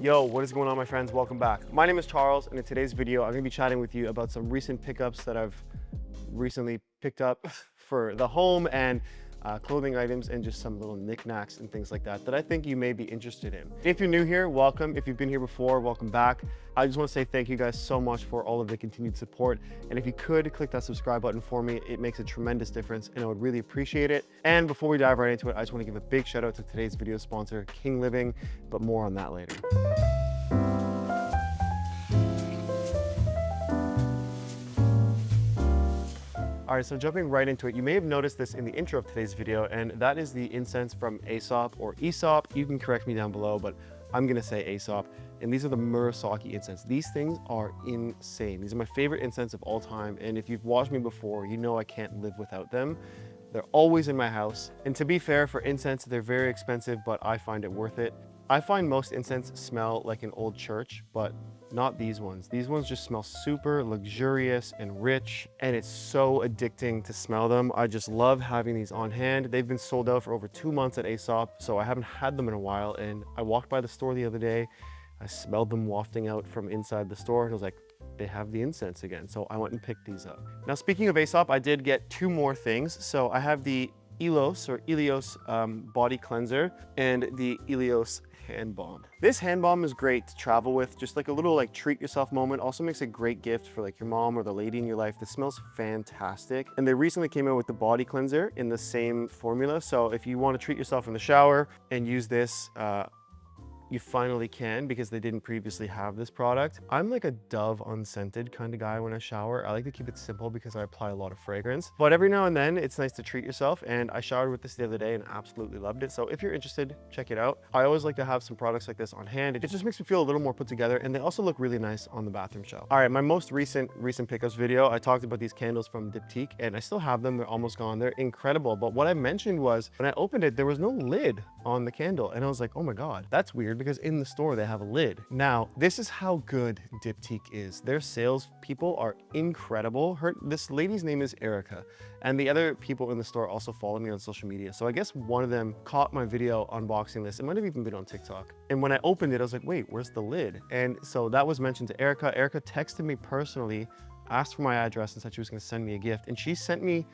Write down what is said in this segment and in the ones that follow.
Yo, what is going on, my friends? Welcome back. My name is Charles, and in today's video, I'm gonna be chatting with you about some recent pickups that I've recently picked up for the home and clothing items and just some little knickknacks and things like that I think you may be interested in. If you're new here, welcome. If you've been here before, welcome back. I just want to say thank you guys so much for all of the continued support. And if you could click that subscribe button for me, it makes a tremendous difference and I would really appreciate it. And before we dive right into it, I just want to give a big shout out to today's video sponsor, King Living, but more on that later. All right, so jumping right into it, you may have noticed this in the intro of today's video, and that is the incense from Aesop or Aesop. You can correct me down below, but I'm gonna say Aesop. And these are the Murasaki incense. These things are insane. These are my favorite incense of all time. And if you've watched me before, you know I can't live without them. They're always in my house. And to be fair, for incense, they're very expensive, but I find it worth it. I find most incense smell like an old church, but not these ones. These ones just smell super luxurious and rich, and it's so addicting to smell them. I just love having these on hand. They've been sold out for over 2 months at Aesop, so I haven't had them in a while. And I walked by the store the other day, I smelled them wafting out from inside the store, and I was like, they have the incense again. So I went and picked these up. Now, speaking of Aesop, I did get 2 more things. So I have the Ilios body cleanser and the Ilios hand balm. This hand balm is great to travel with, just like a little like treat yourself moment. Also makes a great gift for like your mom or the lady in your life. This smells fantastic. And they recently came out with the body cleanser in the same formula. So if you want to treat yourself in the shower and use this, you finally can, because they didn't previously have this product. I'm like a Dove unscented kind of guy when I shower. I like to keep it simple because I apply a lot of fragrance, but every now and then it's nice to treat yourself. And I showered with this the other day and absolutely loved it. So if you're interested, check it out. I always like to have some products like this on hand. It just makes me feel a little more put together, and they also look really nice on the bathroom shelf. All right, my most recent pickups video, I talked about these candles from Dyptique, and I still have them. They're almost gone. They're incredible. But what I mentioned was when I opened it, there was no lid on the candle. And I was like, oh my God, that's weird, because in the store they have a lid. Now, this is how good Dyptique is. Their sales people are incredible. This lady's name is Erica, and the other people in the store also follow me on social media. So I guess one of them caught my video unboxing this. It might have even been on TikTok. And when I opened it, I was like, wait, where's the lid? And so that was mentioned to Erica. Erica texted me personally, asked for my address, and said she was gonna send me a gift. And she sent me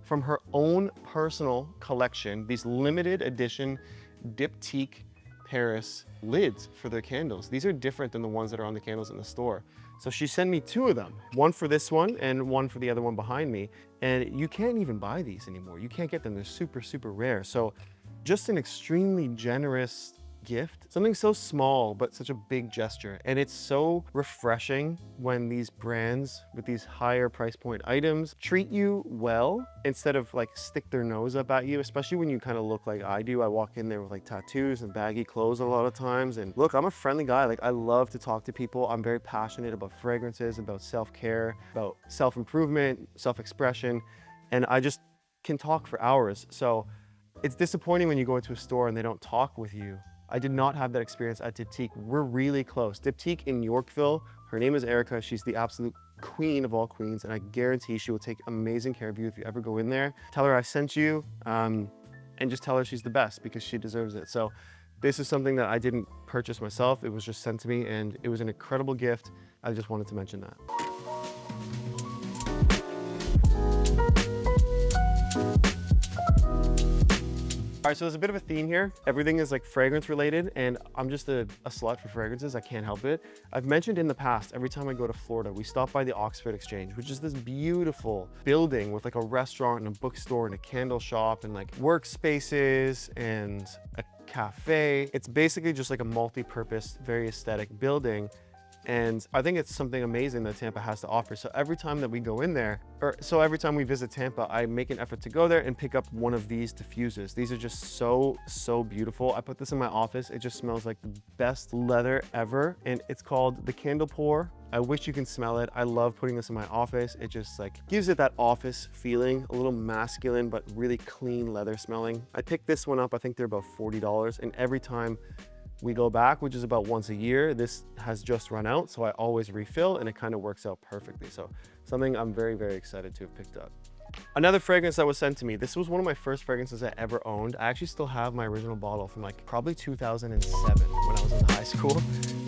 from her own personal collection these limited edition Dyptique Paris lids for their candles. These are different than the ones that are on the candles in the store. So she sent me 2 of them, one for this one and one for the other one behind me. And you can't even buy these anymore. You can't get them. They're super, super rare. So just an extremely generous gift, something so small but such a big gesture. And it's so refreshing when these brands with these higher price point items treat you well instead of like stick their nose up at you, especially when you kind of look like I do. I walk in there with like tattoos and baggy clothes a lot of times. And look, I'm a friendly guy. Like, I love to talk to people. I'm very passionate about fragrances, about self-care, about self-improvement, self-expression, and I just can talk for hours. So it's disappointing when you go into a store and they don't talk with you. I did not have that experience at Dyptique. We're really close. Dyptique in Yorkville, her name is Erica. She's the absolute queen of all queens, and I guarantee she will take amazing care of you if you ever go in there. Tell her I sent you, and just tell her she's the best, because she deserves it. So this is something that I didn't purchase myself. It was just sent to me, and it was an incredible gift. I just wanted to mention that. All right, so there's a bit of a theme here. Everything is like fragrance related, and I'm just a slut for fragrances. I can't help it. I've mentioned in the past, every time I go to Florida, we stop by the Oxford Exchange, which is this beautiful building with like a restaurant and a bookstore and a candle shop and like workspaces and a cafe. It's basically just like a multi-purpose, very aesthetic building. And I think it's something amazing that Tampa has to offer. So every time that we go in there, every time we visit Tampa, I make an effort to go there and pick up one of these diffusers. These are just so, so beautiful. I put this in my office. It just smells like the best leather ever. And it's called the Candle Pour. I wish you can smell it. I love putting this in my office. It just like gives it that office feeling, a little masculine, but really clean leather smelling. I picked this one up. I think they're about $40. And every time we go back, which is about once a year, this has just run out, so I always refill, and it kind of works out perfectly. So something I'm very, very excited to have picked up. Another fragrance that was sent to me. This was one of my first fragrances I ever owned. I actually still have my original bottle from like probably 2007 when I was in high school.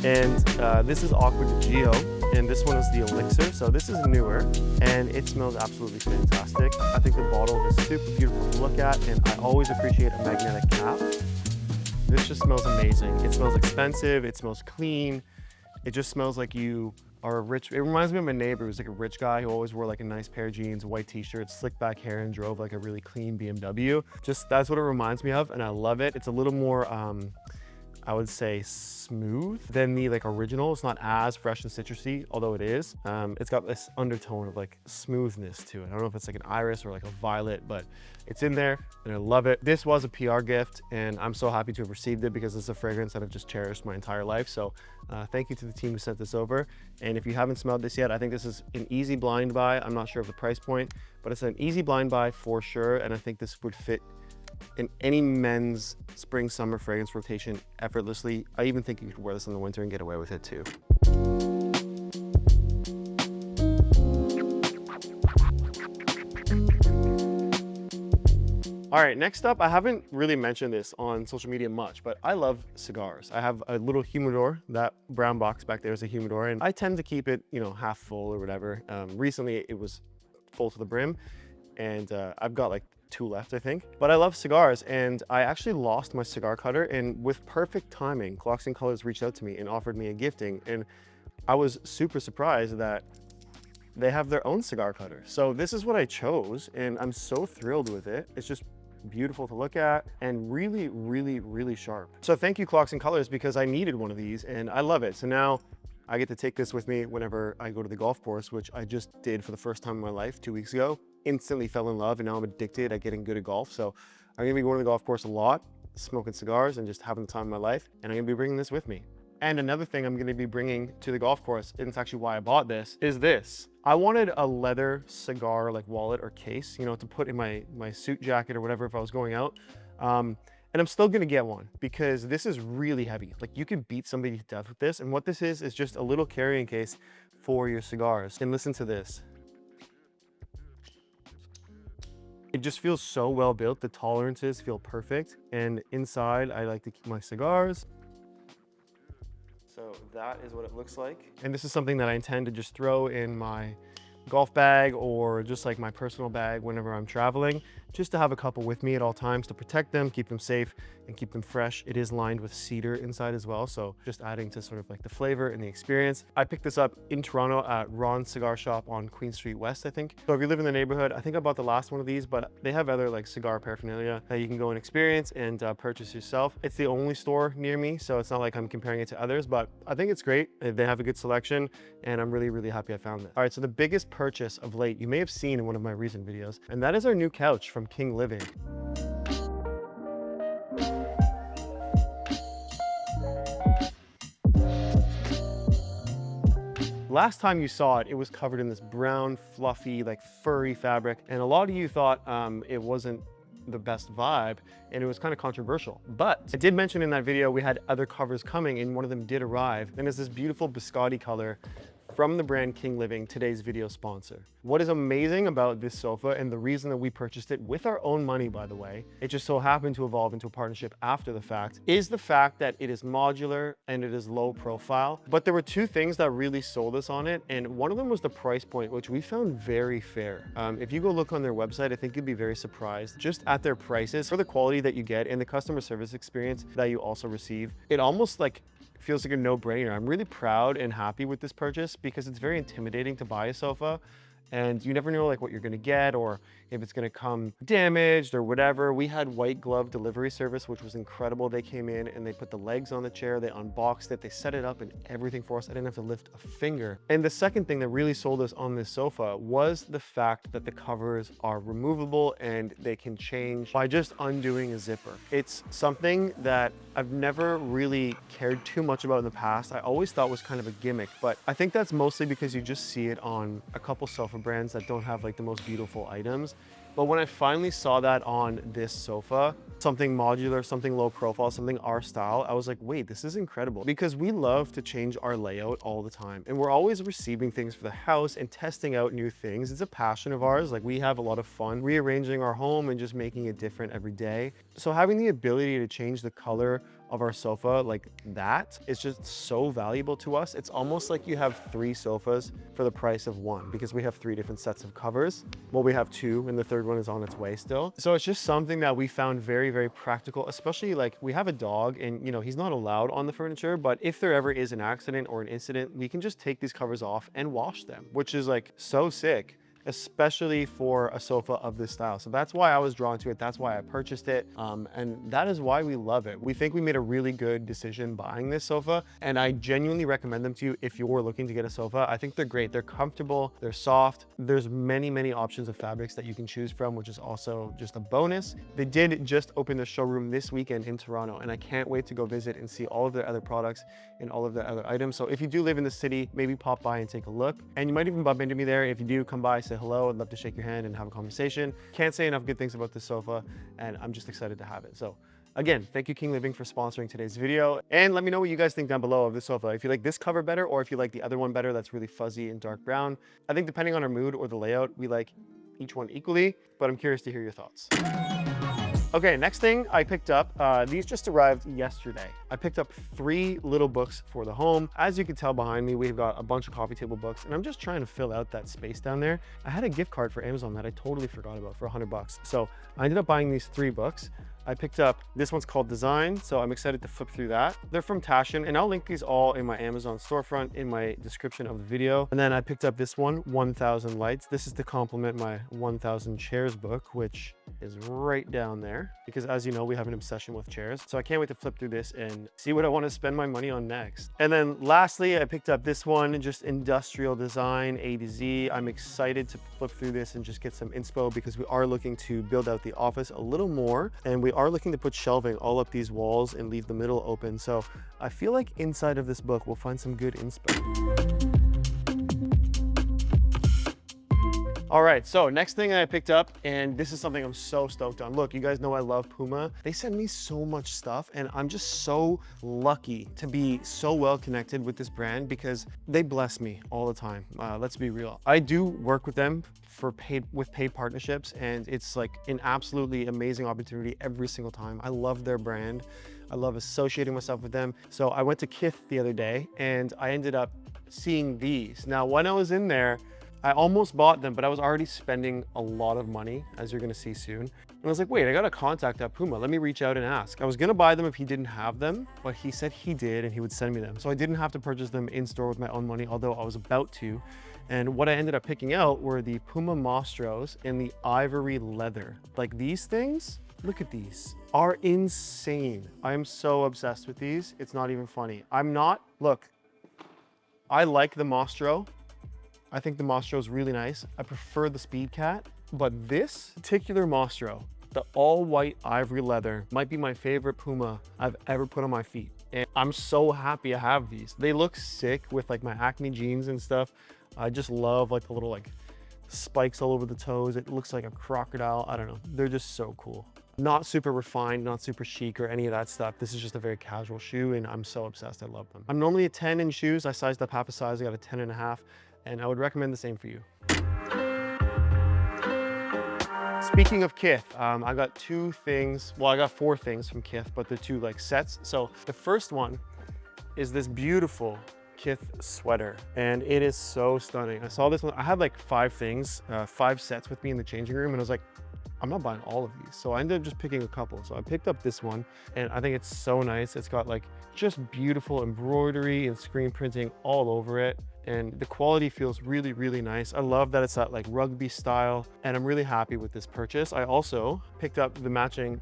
And this is Aqua Di Gio, and this one is the Elixir. So this is newer, and it smells absolutely fantastic. I think the bottle is super beautiful to look at, and I always appreciate a magnetic cap. This just smells amazing. It smells expensive, it smells clean. It just smells like you are a rich, it reminds me of my neighbor who's like a rich guy who always wore like a nice pair of jeans, a white t-shirt, slick back hair, and drove like a really clean BMW. Just, that's what it reminds me of, and I love it. It's a little more, I would say smooth than the like original. It's not as fresh and citrusy, although it is. It's got this undertone of like smoothness to it. I don't know if it's like an iris or like a violet, but it's in there and I love it. This was a PR gift and I'm so happy to have received it because it's a fragrance that I've just cherished my entire life. So thank you to the team who sent this over. And if you haven't smelled this yet, I think this is an easy blind buy. I'm not sure of the price point, but it's an easy blind buy for sure. And I think this would fit in any men's spring summer fragrance rotation effortlessly. I even think you could wear this in the winter and get away with it too. All right, next up, I haven't really mentioned this on social media much, but I love cigars. I have a little humidor. That brown box back there is a humidor, and I tend to keep it, you know, half full or whatever. Recently, it was full to the brim, and I've got like 2 left, I think. But I love cigars, and I actually lost my cigar cutter, and with perfect timing, Clocks and Colors reached out to me and offered me a gifting, and I was super surprised that they have their own cigar cutter. So this is what I chose, and I'm so thrilled with it. It's just beautiful to look at and really, really, really sharp. So thank you, Clocks and Colors, because I needed one of these and I love it. So now I get to take this with me whenever I go to the golf course, which I just did for the first time in my life 2 weeks ago. Instantly fell in love, and now I'm addicted at getting good at golf. So I'm gonna be going to the golf course a lot, smoking cigars and just having the time of my life. And I'm gonna be bringing this with me. And another thing I'm gonna be bringing to the golf course, and it's actually why I bought this, is this. I wanted a leather cigar like wallet or case, you know, to put in my suit jacket or whatever if I was going out. And I'm still gonna get one because this is really heavy. Like you can beat somebody to death with this. And what this is just a little carrying case for your cigars. And listen to this. It just feels so well built. The tolerances feel perfect. And inside, I like to keep my cigars. So that is what it looks like. And this is something that I intend to just throw in my golf bag or just like my personal bag whenever I'm traveling, just to have a couple with me at all times to protect them, keep them safe, and keep them fresh. It is lined with cedar inside as well, so just adding to sort of like the flavor and the experience. I picked this up in Toronto at Ron's Cigar Shop on Queen Street West, I think. So if you live in the neighborhood, I think I bought the last one of these, but they have other like cigar paraphernalia that you can go and experience and purchase yourself. It's the only store near me, so it's not like I'm comparing it to others, but I think it's great. They have a good selection, and I'm really, really happy I found it. All right, so the biggest purchase of late, you may have seen in one of my recent videos, and that is our new couch from King Living. Last time you saw it, it was covered in this brown, fluffy, like furry fabric, and a lot of you thought it wasn't the best vibe, and it was kind of controversial. But I did mention in that video we had other covers coming, and one of them did arrive, and it's this beautiful biscotti color from the brand King Living, today's video sponsor. What is amazing about this sofa, and the reason that we purchased it with our own money, by the way, it just so happened to evolve into a partnership after the fact, is the fact that it is modular and it is low profile. But there were 2 things that really sold us on it, and one of them was the price point, which we found very fair. If you go look on their website, I think you'd be very surprised just at their prices for the quality that you get and the customer service experience that you also receive. It almost like feels like a no-brainer. I'm really proud and happy with this purchase because it's very intimidating to buy a sofa, and you never know like what you're gonna get or if it's gonna come damaged or whatever. We had white glove delivery service, which was incredible. They came in and they put the legs on the chair, they unboxed it, they set it up and everything for us. I didn't have to lift a finger. And the second thing that really sold us on this sofa was the fact that the covers are removable and they can change by just undoing a zipper. It's something that I've never really cared too much about in the past. I always thought was kind of a gimmick, but I think that's mostly because you just see it on a couple sofa brands that don't have like the most beautiful items. But when I finally saw that on this sofa, something modular, something low profile, something our style, I was like, wait, this is incredible. Because we love to change our layout all the time. And we're always receiving things for the house and testing out new things. It's a passion of ours. Like, we have a lot of fun rearranging our home and just making it different every day. So having the ability to change the color of our sofa like that is just so valuable to us. It's almost like you have 3 sofas for the price of 1, because we have 3 different sets of covers. Well, we have 2 and the third one is on its way still. So it's just something that we found very, very practical, especially like we have a dog and, you know, he's not allowed on the furniture, but if there ever is an accident or an incident, we can just take these covers off and wash them, which is like so sick, especially for a sofa of this style. So that's why I was drawn to it. That's why I purchased it. And that is why we love it. We think we made a really good decision buying this sofa, and I genuinely recommend them to you if you're looking to get a sofa. I think they're great. They're comfortable, they're soft. There's many, many options of fabrics that you can choose from, which is also just a bonus. They did just open the showroom this weekend in Toronto, and I can't wait to go visit and see all of their other products and all of their other items. So if you do live in the city, maybe pop by and take a look. And you might even bump into me there. If you do, come by, say hello. I'd love to shake your hand and have a conversation. Can't say enough good things about this sofa, and I'm just excited to have it. So again, thank you King Living for sponsoring today's video, and let me know what you guys think down below of this sofa. If you like this cover better, or if you like the other one better that's really fuzzy and dark brown. I think depending on our mood or the layout, we like each one equally, but I'm curious to hear your thoughts. Okay, next thing I picked up, these just arrived yesterday. I picked up 3 little books for the home. As you can tell behind me, we've got a bunch of coffee table books, and I'm just trying to fill out that space down there. I had a gift card for Amazon that I totally forgot about for $100. So I ended up buying these 3 books. I picked up, this one's called Design, so I'm excited to flip through that. They're from Tashcen, and I'll link these all in my Amazon storefront in my description of the video. And then I picked up this one, 1000 Lights. This is to complement my 1000 Chairs book, which is right down there, because as you know, we have an obsession with chairs. So I can't wait to flip through this and see what I want to spend my money on next. And then lastly, I picked up this one, just Industrial Design A to Z. I'm excited to flip through this and just get some inspo, because we are looking to build out the office a little more, and we are looking to put shelving all up these walls and leave the middle open. So I feel like inside of this book we'll find some good inspo. All right, so next thing I picked up, and this is something I'm so stoked on. Look, you guys know I love Puma. They send me so much stuff, and I'm just so lucky to be so well connected with this brand, because they bless me all the time. Let's be real. I do work with them for paid partnerships, and it's like an absolutely amazing opportunity every single time. I love their brand. I love associating myself with them. So I went to Kith the other day, and I ended up seeing these. Now, when I was in there, I almost bought them, but I was already spending a lot of money, as you're gonna see soon. And I was like, wait, I gotta contact that Puma. Let me reach out and ask. I was gonna buy them if he didn't have them, but he said he did and he would send me them. So I didn't have to purchase them in store with my own money, although I was about to. And what I ended up picking out were the Puma Mostros in the ivory leather. Like, these things, look at these, are insane. I am so obsessed with these. It's not even funny. Look, I like the Mostro. I think the Mostro is really nice. I prefer the Speed Cat, but this particular Mostro, the all white ivory leather, might be my favorite Puma I've ever put on my feet. And I'm so happy I have these. They look sick with like my Acne jeans and stuff. I just love like the little like spikes all over the toes. It looks like a crocodile. I don't know. They're just so cool. Not super refined, not super chic or any of that stuff. This is just a very casual shoe, and I'm so obsessed. I love them. I'm normally a 10 in shoes. I sized up half a size. I got a 10.5. And I would recommend the same for you. Speaking of Kith, I got 2 things. Well, I got 4 things from Kith, but they're 2 like sets. So the first one is this beautiful Kith sweater, and it is so stunning. I saw this one. I had like 5 things, 5 sets with me in the changing room, and I was like, I'm not buying all of these. So I ended up just picking a couple. So I picked up this one, and I think it's so nice. It's got like just beautiful embroidery and screen printing all over it. And the quality feels really, really nice. I love that it's that like rugby style, and I'm really happy with this purchase. I also picked up the matching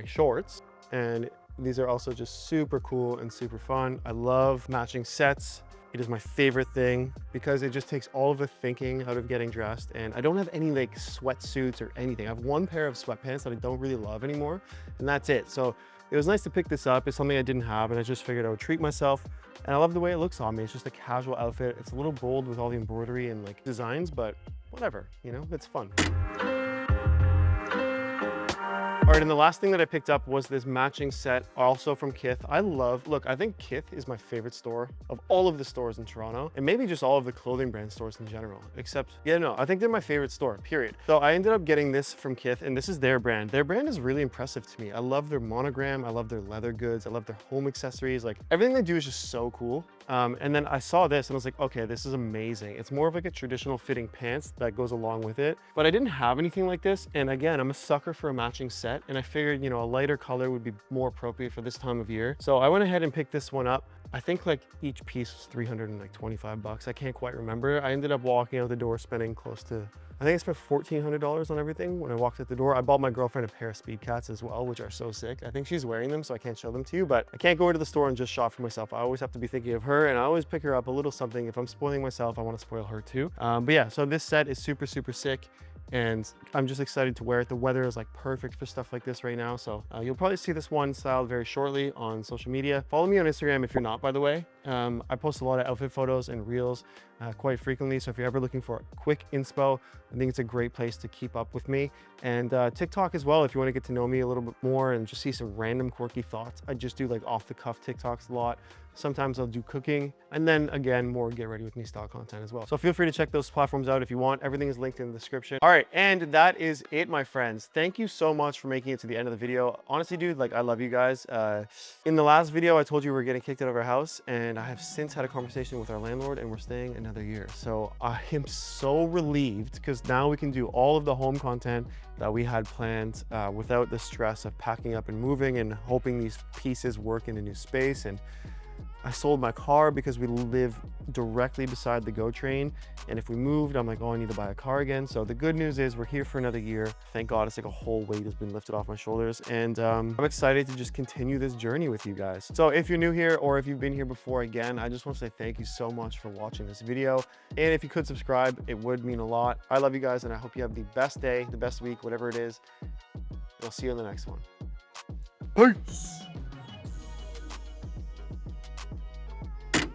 shorts, and these are also just super cool and super fun. I love matching sets. It is my favorite thing because it just takes all of the thinking out of getting dressed, and I don't have any like sweatsuits or anything. I have one pair of sweatpants that I don't really love anymore, and that's it. So it was nice to pick this up. It's something I didn't have, and I just figured I would treat myself. And I love the way it looks on me. It's just a casual outfit. It's a little bold with all the embroidery and like designs, but whatever, you know, it's fun. right, and the last thing that I picked up was this matching set, also from Kith. Look, I think Kith is my favorite store of all of the stores in Toronto, and maybe just all of the clothing brand stores in general, except, yeah, no, I think they're my favorite store, period. So I ended up getting this from Kith, and this is their brand. Their brand is really impressive to me. I love their monogram, I love their leather goods, I love their home accessories, like everything they do is just so cool. And then I saw this and I was like, okay, this is amazing. It's more of like a traditional fitting pants that goes along with it, but I didn't have anything like this. And again, I'm a sucker for a matching set, and I figured, you know, a lighter color would be more appropriate for this time of year. So I went ahead and picked this one up. I think like each piece was 325 bucks. I can't quite remember. I ended up walking out the door spending close to, I think I spent $1,400 on everything when I walked out the door. I bought my girlfriend a pair of Speed Cats as well, which are so sick. I think she's wearing them, so I can't show them to you, but I can't go into the store and just shop for myself. I always have to be thinking of her, and I always pick her up a little something. If I'm spoiling myself, I want to spoil her too. But yeah, so this set is super, super sick, and I'm just excited to wear it. The weather is like perfect for stuff like this right now. So you'll probably see this one styled very shortly on social media. Follow me on Instagram if you're not, by the way. I post a lot of outfit photos and reels quite frequently. So if you're ever looking for a quick inspo, I think it's a great place to keep up with me. And TikTok as well, if you want to get to know me a little bit more and just see some random quirky thoughts. I just do like off the cuff TikToks a lot. Sometimes I'll do cooking, and then again, more get ready with me style content as well. So feel free to check those platforms out if you want. Everything is linked in the description. All right, and that is it, my friends. Thank you so much for making it to the end of the video. Honestly, dude, like I love you guys. In the last video, I told you we were getting kicked out of our house, and I have since had a conversation with our landlord, and we're staying another year. So I am so relieved, because now we can do all of the home content that we had planned without the stress of packing up and moving and hoping these pieces work in a new space. And I sold my car because we live directly beside the GO train. And if we moved, I'm like, oh, I need to buy a car again. So the good news is we're here for another year. Thank God, it's like a whole weight has been lifted off my shoulders. And I'm excited to just continue this journey with you guys. So if you're new here, or if you've been here before, again, I just want to say thank you so much for watching this video. And if you could subscribe, it would mean a lot. I love you guys, and I hope you have the best day, the best week, whatever it is. I'll see you in the next one. Peace.